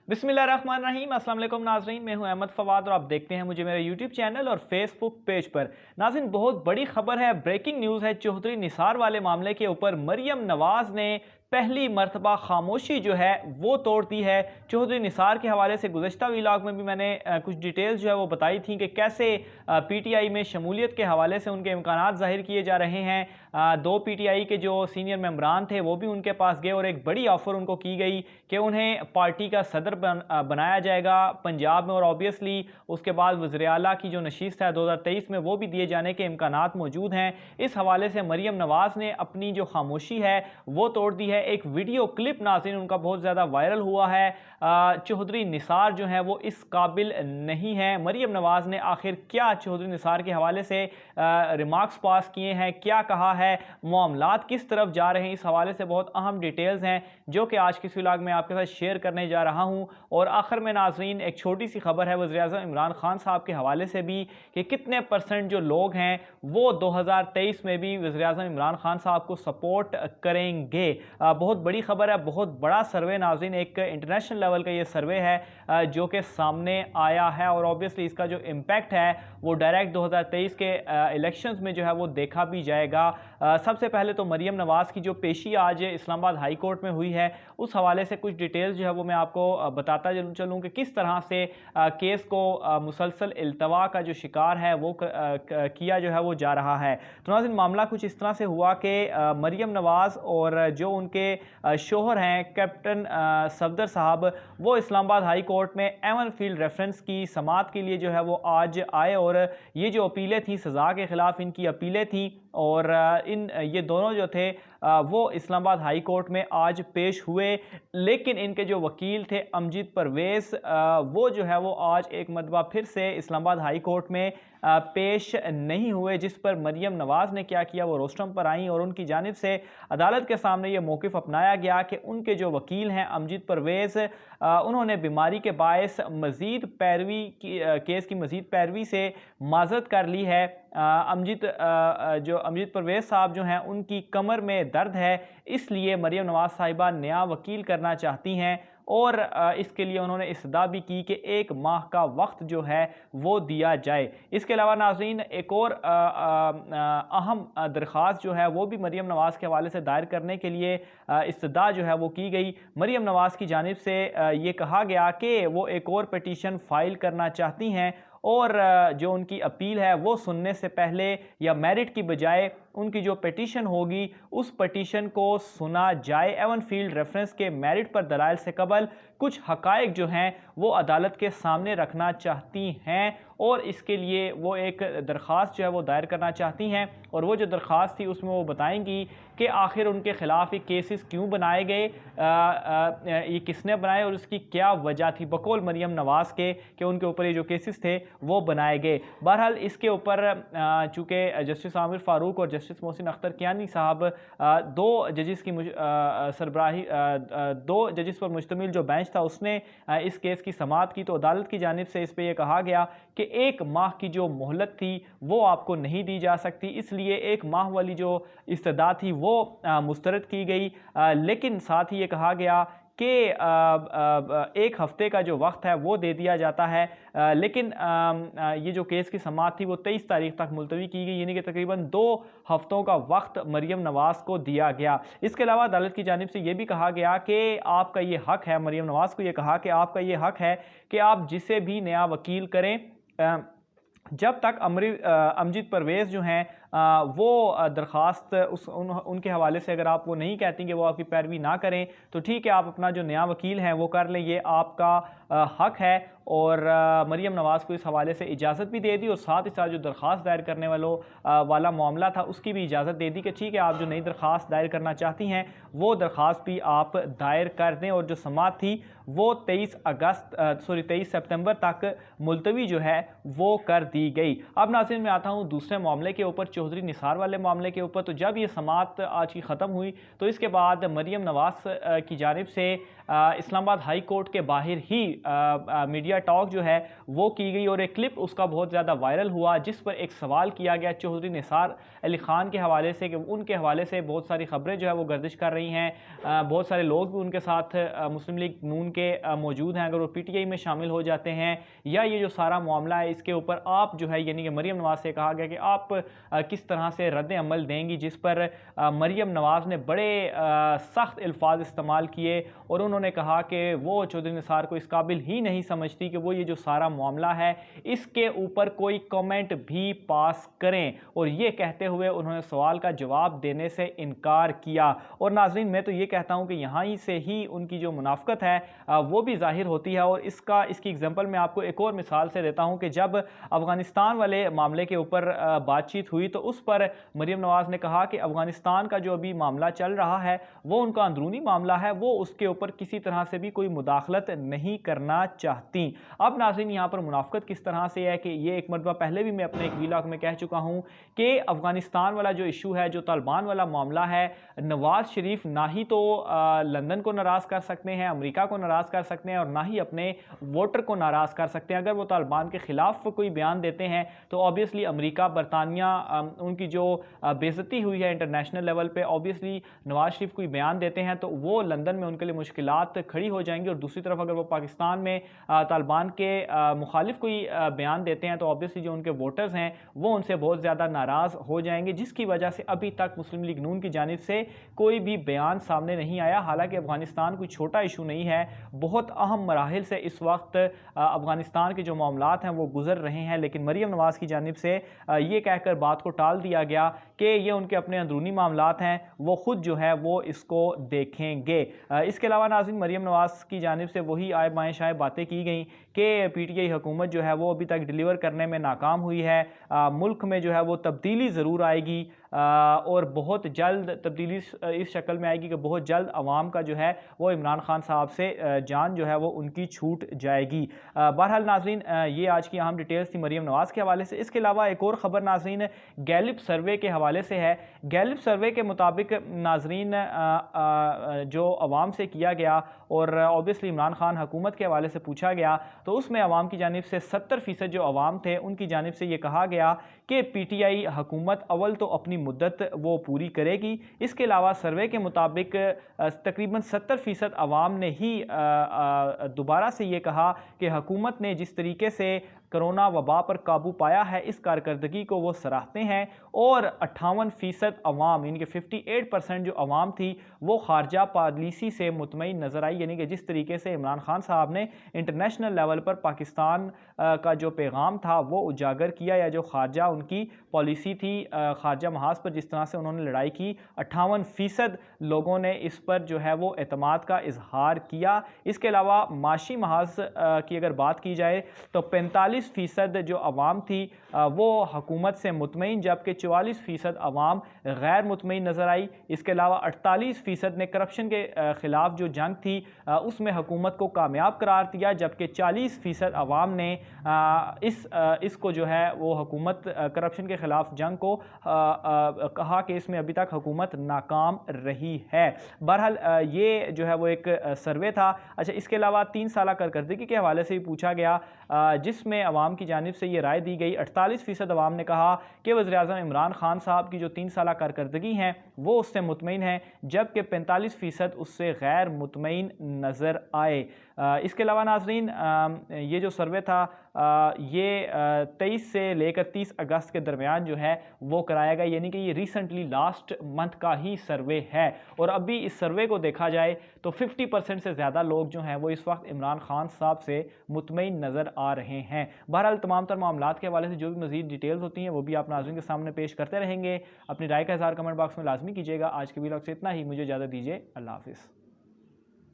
बिस्मिल्लाहिर्रहमानिर्रहीम। अस्सलाम वालेकुम नाज़रीन, मैं हूं अहमद फ़वाद और आप देखते हैं मुझे मेरे यूट्यूब चैनल और फेसबुक पेज पर। नाज़रीन, बहुत बड़ी खबर है, ब्रेकिंग न्यूज़ है। चौधरी निसार वाले मामले के ऊपर मरियम नवाज़ ने पहली मरतबा खामोशी जो है वो तोड़ दी है। चौधरी निसार के हवाले से गुज़श्ता व्लॉग में भी मैंने कुछ डिटेल्स जो है वो बताई थी कि कैसे पीटीआई में शमूलियत के हवाले से उनके इम्कानात ज़ाहिर किए जा रहे हैं। दो पीटीआई के जो सीनियर मेंबरान थे वो भी उनके पास गए और एक बड़ी ऑफ़र उनको की गई कि उन्हें पार्टी का सदर बनाया जाएगा पंजाब में, और ऑब्वियसली उसके बाद वज़ीर आला की जो नशीस्त है 2023 में वो भी दिए जाने के इम्कानात मौजूद हैं। इस हवाले से मरियम नवाज़ ने अपनी जो खामोशी है वो तोड़ दी है। एक वीडियो क्लिप नाज़रीन उनका बहुत ज़्यादा वायरल हुआ है। चौधरी निसार जो है वो इस काबिल नहीं है। मरियम नवाज़ ने आखिर क्या चौधरी निसार के हवाले से रिमार्क्स पास किए हैं, क्या कहा है, मामलात किस तरफ जा रहे हैं, इस हवाले से बहुत अहम डिटेल्स हैं जो कि आज की इस व्लॉग में आपके साथ शेयर करने जा रहा हूं। और आखिर में नाज़रीन एक छोटी सी खबर है वज़ीर-ए-आज़म इमरान खान साहब के हवाले से भी कि कितने परसेंट जो लोग हैं वो 2023 में भी वज़ीर-ए-आज़म इमरान खान साहब को सपोर्ट करेंगे। बहुत बड़ी खबर है, बहुत बड़ा सर्वे नाज़रीन, एक इंटरनेशनल लेवल का ये सर्वे है जो कि सामने आया है और ऑब्वियसली इसका जो इम्पैक्ट है वो डायरेक्ट 2023 के इलेक्शंस में जो है वो देखा भी जाएगा। सबसे पहले तो मरियम नवाज़ की जो पेशी आज इस्लामाबाद हाई कोर्ट में हुई है उस हवाले से कुछ डिटेल्स जो है वो मैं आपको बताता चलूँ कि किस तरह से केस को मुसलसल इल्तवा का जो शिकार है वो किया जो है वो जा रहा है। तो नाज़रीन मामला कुछ इस तरह से हुआ कि मरियम नवाज़ और जो उनके शोहर हैं कैप्टन सफदर साहब वो इस्लामाबाद हाई कोर्ट में एवन फील्ड रेफरेंस की समाअत के लिए जो है वो आज आए और ये जो अपीलें थी सज़ा के ख़िलाफ़ इनकी अपीलें थी और ये दोनों जो थे वो इस्लामाबाद हाई कोर्ट में आज पेश हुए। लेकिन इनके जो वकील थे अमजद परवेज़ वो जो है वो आज एक मरतबा फिर से इस्लामाबाद हाई कोर्ट में पेश नहीं हुए, जिस पर मरियम नवाज़ ने क्या किया वो रोस्टम पर आई और उनकी जानिब से अदालत के सामने ये मौक़िफ़ अपनाया गया कि उनके जो वकील हैं अमजद परवेज़ उन्होंने बीमारी के बायस मज़ीद पैरवी की केस की मज़ीद पैरवी से माज़रत कर ली है। जो अमजद परवेज़ साहब जो हैं उनकी कमर में दर्द है, इसलिए मरियम नवाज़ साहिबा नया वकील करना चाहती हैं और इसके लिए उन्होंने इस्तदा भी की कि 1 माह का वक्त जो है वो दिया जाए। इसके अलावा नाज़रीन एक और अहम दरख्वास्त जो है वो भी मरियम नवाज़ के हवाले से दायर करने के लिए इस्तदा जो है वो की गई। मरियम नवाज़ की जानिब से ये कहा गया कि वो एक और पिटीशन फ़ाइल करना चाहती हैं और जो उनकी अपील है वो सुनने से पहले या मेरिट की बजाय उनकी जो पिटीशन होगी उस पिटीशन को सुना जाए। एवन फील्ड रेफरेंस के मेरिट पर दलाइल से कबल कुछ हकायक जो हैं वो अदालत के सामने रखना चाहती हैं और इसके लिए वो एक दरख्वास्त जो है वो दायर करना चाहती हैं और वो जो दरख्वास्त थी उसमें वो बताएंगी कि आखिर उनके ख़िलाफ़ ये केसेस क्यों बनाए गए, ये किसने बनाए और उसकी क्या वजह थी बकौल मरियम नवाज़ के कि उनके ऊपर ये जो केसेस थे वो बनाए गए। बहरहाल इसके ऊपर चूँकि जस्टिस आमिर फ़ारूक और जस्टिस मोहसिन अख्तर कियानी साहब दो जजिस की सरबराही 2 जजिस पर मुश्तमिल जो बेंच था उसने इस केस की समाअत की, तो अदालत की जानिब से इस पर यह कहा गया कि 1 माह की जो मोहलत थी वो आपको नहीं दी जा सकती, इसलिए 1 माह वाली जो इस्तदा थी वो मुस्तरद की गई। लेकिन साथ ही ये कहा गया कि 1 हफ़्ते का जो वक्त है वो दे दिया जाता है। लेकिन ये जो केस की समाअत थी वो 23 तारीख तक मुलतवी की गई, यानी कि तकरीबन 2 हफ़्तों का वक्त मरियम नवाज़ को दिया गया। इसके अलावा अदालत की जानिब से ये भी कहा गया कि आपका ये हक़ है, मरियम नवाज़ को ये कहा कि आपका ये हक़ है कि आप जिसे भी नया वकील करें जब तक अमजद परवेज़ जो हैं वो दरख्वास्त उनके हवाले से अगर आप वो नहीं कहती कि वो आपकी पैरवी ना करें तो ठीक है, आप अपना जो नया वकील हैं वो कर लें, ये आपका हक़ है। और मरियम नवाज़ को इस हवाले से इजाज़त भी दे दी और साथ ही साथ जो दरख्वास्त दायर करने वाला मामला था उसकी भी इजाज़त दे दी कि ठीक है, आप जो नई दरख्वास्त दायर करना चाहती हैं वो दरख्वास्त भी आप दायर कर दें। और जो समाअत थी वो 23 सितंबर तक मुलतवी जो है वो कर दी गई। अब नाज़रीन मैं आता हूँ दूसरे मामले के ऊपर। चौधरी निसार वाले मामले के ऊपर। तो जब ये समाअत आज की ख़त्म हुई तो इसके बाद मरियम नवाज़ की जानिब से इस्लामाबाद हाई कोर्ट के बाहर ही मीडिया टॉक जो है वो की गई और एक क्लिप उसका बहुत ज़्यादा वायरल हुआ, जिस पर एक सवाल किया गया चौधरी निसार अली ख़ान के हवाले से कि उनके हवाले से बहुत सारी खबरें जो है वो गर्दिश कर रही हैं, बहुत सारे लोग भी उनके साथ मुस्लिम लीग नून के मौजूद हैं, अगर वो पीटीआई में शामिल हो जाते हैं या ये जो सारा मामला है इसके ऊपर आप जो है यानी कि मरियम नवाज़ से कहा गया कि आप किस तरह से रद्द अमल देंगी, जिस पर मरियम नवाज़ ने बड़े सख्त अल्फाज इस्तेमाल किए और उन्होंने कहा कि वो चौधरी निसार को इस काबिल ही नहीं समझती कि वो ये जो सारा मामला है इसके ऊपर कोई कमेंट भी पास करें, और ये कहते हुए उन्होंने सवाल का जवाब देने से इनकार किया। और नाज़रीन मैं तो ये कहता हूँ कि यहाँ ही से ही उनकी जो मुनाफ़क़त है वो भी ज़ाहिर होती है, और इसकी एग्जांपल मैं आपको एक और मिसाल से देता हूँ कि जब अफ़गानिस्तान वाले मामले के ऊपर बातचीत हुई तो उस पर मरियम नवाज़ ने कहा कि अफ़गानिस्तान का जो अभी मामला चल रहा है वो उनका अंदरूनी मामला है, वो उसके ऊपर किसी तरह से भी कोई मुदाखलत नहीं करना चाहती। अब नाज़रीन यहाँ पर मुनाफ़क़त किस तरह से है कि ये एक मरतबा पहले भी मैं अपने एक वीलॉग में कह चुका हूँ कि अफ़गानिस्तान वाला जो इशू है, जो तालिबान वाला मामला है, नवाज़ शरीफ ना ही तो लंदन को नाराज़ कर सकते हैं, अमेरिका को नाराज़ कर सकते हैं और ना ही अपने वोटर को नाराज़ कर सकते हैं। अगर वो तालिबान के ख़िलाफ़ कोई बयान देते हैं तो ऑब्वियसली अमेरिका, बरतानिया, उनकी जो बेइज्जती हुई है इंटरनेशनल लेवल पे, ऑब्वियसली नवाज़ शरीफ कोई बयान देते हैं तो वो लंदन में उनके लिए मुश्किलात खड़ी हो जाएंगी। और दूसरी तरफ अगर वो पाकिस्तान में तालिबान के मुखालिफ कोई बयान देते हैं तो ऑब्वियसली जो उनके वोटर्स हैं वो उनसे बहुत ज़्यादा नाराज़ हो जाएंगे, जिसकी वजह से अभी तक मुस्लिम लीग नून की जानिब से कोई भी बयान सामने नहीं आया। हालांकि अफ़गानिस्तान कोई छोटा इशू नहीं है, बहुत अहम मराहिल से इस वक्त अफ़गानिस्तान के जो मामलात हैं वो गुजर रहे हैं, लेकिन मरियम नवाज़ की जानिब से ये कहकर बात को टाल दिया गया कि ये उनके अपने अंदरूनी मामलात हैं, वो खुद जो है वो इसको देखेंगे। इसके अलावा नाज़रीन मरियम नवाज़ की जानिब से वही आए बाएँ शाए बातें की गई कि पीटीआई हुकूमत जो है वो अभी तक डिलीवर करने में नाकाम हुई है, मुल्क में जो है वो तब्दीली ज़रूर आएगी और बहुत जल्द तब्दीली इस शक्ल में आएगी कि बहुत जल्द अवाम का जो है वो इमरान खान साहब से जान जो है वो उनकी छूट जाएगी। बहरहाल नाज़रीन ये आज की अहम डिटेल्स थी मरियम नवाज़ के हवाले से। इसके अलावा एक और ख़बर नाज़रीन गैलिप सर्वे के हवाले से है। गैलिप सर्वे के मुताबिक नाज़रीन जो अवाम से किया गया और ऑब्वियसली इमरान खान हुकूमत के हवाले से पूछा गया तो उसमें अवाम की जानिब से 70% जो अवाम थे उनकी जानिब से ये कहा गया कि पीटीआई हुकूमत अव्वल तो अपनी मुद्दत वो पूरी करेगी। इसके अलावा सर्वे के मुताबिक तकरीबन 70% अवाम ने ही दोबारा से ये कहा कि हुकूमत ने जिस तरीके से कोरोना वबा पर काबू पाया है इस कारकर्दगी को वो सराहते हैं, और 58% अवाम यानी कि 58% जो अवाम थी वो खारजा पॉलिसी से मुतमईन नज़र आई, यानी कि जिस तरीके से इमरान खान साहब ने इंटरनेशनल लेवल पर पाकिस्तान का जो पैगाम था वो उजागर किया, या जो खारजा उनकी पॉलिसी थी खारजा महाज पर जिस तरह से उन्होंने लड़ाई की, 58% लोगों ने इस पर जो है वो एतमाद का इजहार किया। इसके अलावा माशी महाज की अगर बात की जाए तो 45% जो अवाम थी वो हुकूमत से मुतमईन, जबकि 44% अवाम गैर मुतमईन नज़र आई। इसके अलावा 48% ने करप्शन के ख़िलाफ़ जो जंग थी उसमें हुकूमत को कामयाब करार दिया, जबकि 40% अवाम ने इसको जो है वो हुकूमत करप्शन के ख़िलाफ़ जंग को कहा कि इसमें अभी तक हुकूमत नाकाम रही है। बहरहाल ये जो है वो एक सर्वे था। अच्छा, इसके अलावा 3 साल कारकर्दगी के हवाले से भी पूछा गया जिसमें अवाम की जानिब से ये राय दी गई। 48% अवाम ने कहा कि वज़ीर-ए-आज़म इमरान खान साहब की जो 3 साल कारकर्दगी हैं वो उससे मुतमईन है, जबकि 45% उससे गैर मुतमईन नज़र आए। इसके अलावा नाज़रीन ये जो सर्वे था ये 23 से लेकर 30 अगस्त के दरमियान जो है वो कराया गया, यानी कि ये रिसेंटली लास्ट मंथ का ही सर्वे है। और अभी इस सर्वे को देखा जाए तो 50% से ज़्यादा लोग जो हैं वो इस वक्त इमरान खान साहब से मुतमईन नज़र आ रहे हैं। बहरहाल तमाम तर मामलात के हवाले से जो भी मज़ीद डिटेल्स होती हैं वो भी आप नाज़रीन के सामने पेश करते रहेंगे। अपनी राय का इज़हार कमेंट बॉक्स में लाजमी कीजिएगा। आज के वीडियो से इतना ही, मुझे इजाज़त दीजिए। अल्लाह हाफ़िज़।